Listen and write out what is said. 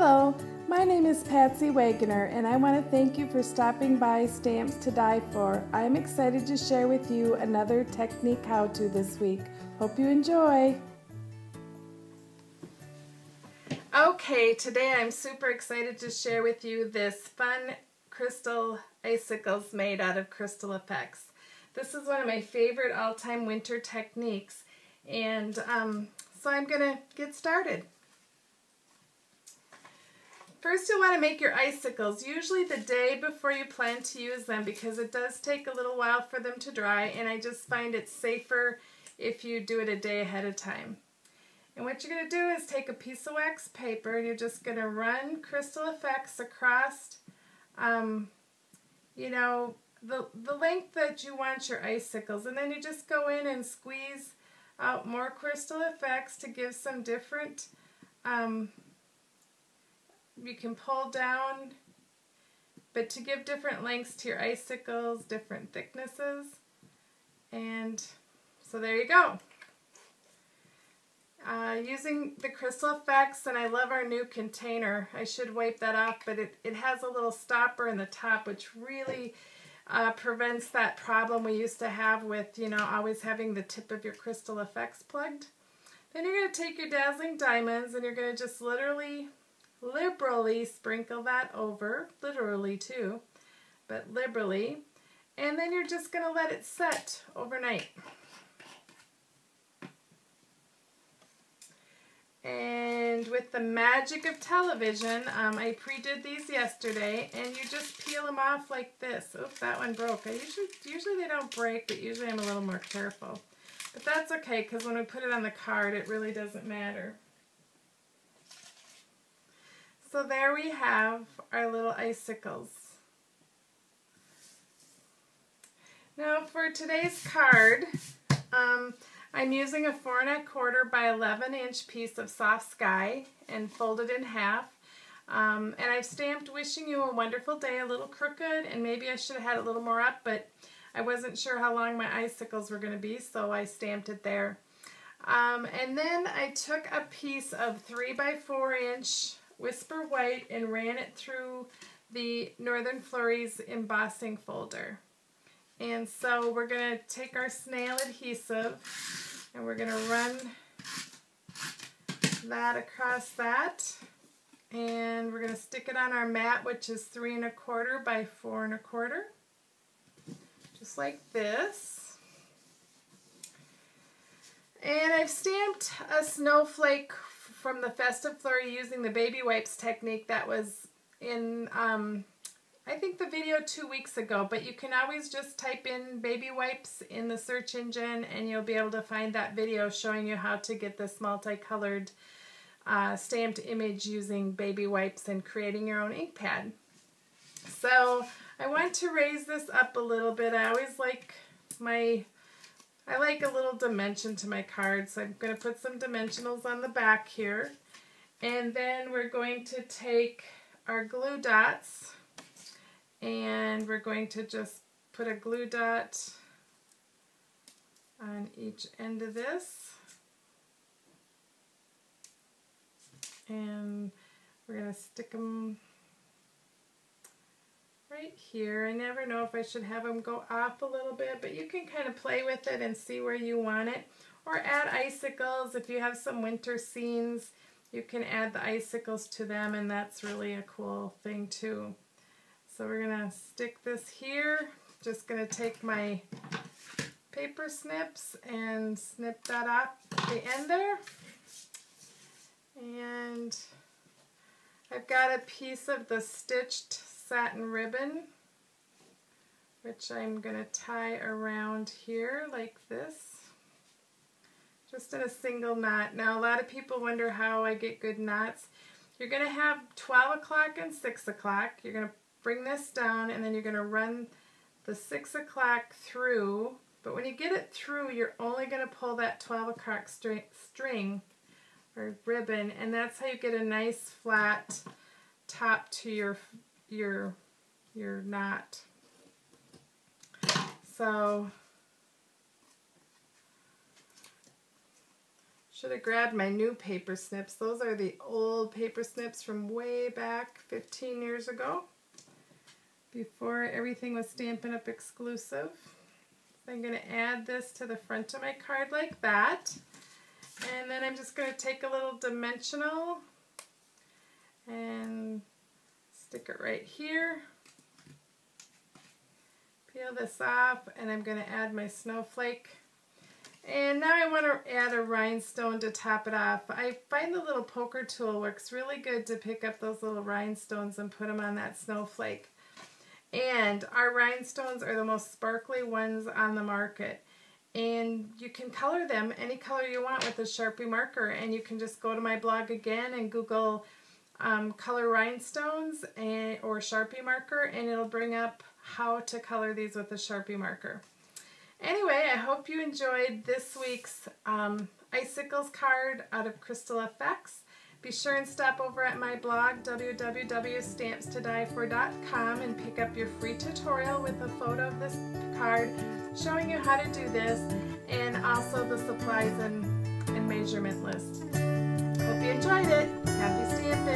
Hello, my name is Patsy Waggoner, and I want to thank you for stopping by Stamps to Die For. I am excited to share with you another technique how-to this week. Hope you enjoy. Okay, today I'm super excited to share with you this fun crystal icicles made out of crystal effects. This is one of my favorite all-time winter techniques, and so I'm going to get started. First, you'll want to make your icicles, usually the day before you plan to use them, because it does take a little while for them to dry, and I just find it safer if you do it a day ahead of time. And what you're going to do is take a piece of wax paper, and you're just going to run crystal effects across, the length that you want your icicles, and then you just go in and squeeze out more crystal effects to give some different, you can pull down, but to give different lengths to your icicles, different thicknesses. And so there you go. Using the crystal effects, and I love our new container. I should wipe that off, but it has a little stopper in the top, which really prevents that problem we used to have with, always having the tip of your crystal effects plugged. Then you're going to take your dazzling diamonds, and you're going to just liberally sprinkle that over, literally too, but liberally, and then you're just going to let it set overnight. And with the magic of television, I pre-did these yesterday, and you just peel them off like this. Oops, that one broke. Usually they don't break, but usually I'm a little more careful. But that's okay, because when we put it on the card, it really doesn't matter. So there we have our little icicles. Now for today's card, I'm using a 4 1/4 by 11-inch piece of soft sky and folded in half. And I've stamped "Wishing you a wonderful day" a little crooked, and maybe I should have had it a little more up, but I wasn't sure how long my icicles were going to be, so I stamped it there. And then I took a piece of 3 by 4-inch Whisper White and ran it through the Northern Flurries embossing folder. And so we're going to take our snail adhesive and we're going to run that across that, and we're going to stick it on our mat, which is 3 1/4 by 4 1/4, just like this. And I've stamped a snowflake from the Festive Flurry using the baby wipes technique that was in, I think, the video 2 weeks ago, but you can always just type in baby wipes in the search engine and you'll be able to find that video showing you how to get this multicolored stamped image using baby wipes and creating your own ink pad. So I want to raise this up a little bit. I always like I like a little dimension to my card, so I'm going to put some dimensionals on the back here. And then we're going to take our glue dots, and we're going to just put a glue dot on each end of this. And we're going to stick them right here. I never know if I should have them go off a little bit, but you can kind of play with it and see where you want it. Or add icicles. If you have some winter scenes, you can add the icicles to them, and that's really a cool thing too. So we're going to stick this here. Just going to take my paper snips and snip that off the end there. And I've got a piece of the stitched satin ribbon, which I'm going to tie around here like this, just in a single knot. Now, a lot of people wonder how I get good knots. You're going to have 12 o'clock and 6 o'clock. You're going to bring this down, and then you're going to run the 6 o'clock through, but when you get it through, you're only going to pull that 12 o'clock string or ribbon, and that's how you get a nice flat top to your knot. So Should have grabbed my new paper snips. Those are the old paper snips from way back 15 years ago, before everything was Stampin' Up! Exclusive. So I'm going to add this to the front of my card like that. And then I'm just going to take a little dimensional and stick it right here. Peel this off, and I'm going to add my snowflake. And now I want to add a rhinestone to top it off. I find the little poker tool works really good to pick up those little rhinestones and put them on that snowflake. And our rhinestones are the most sparkly ones on the market. And you can color them any color you want with a Sharpie marker. And you can just go to my blog again and Google color rhinestones or Sharpie marker, and it'll bring up how to color these with a Sharpie marker. Anyway, I hope you enjoyed this week's Icicles card out of Crystal FX. Be sure and stop over at my blog, www.stampstodiefor.com, and pick up your free tutorial with a photo of this card showing you how to do this, and also the supplies and measurement list. Hope you enjoyed it. Happy stamping!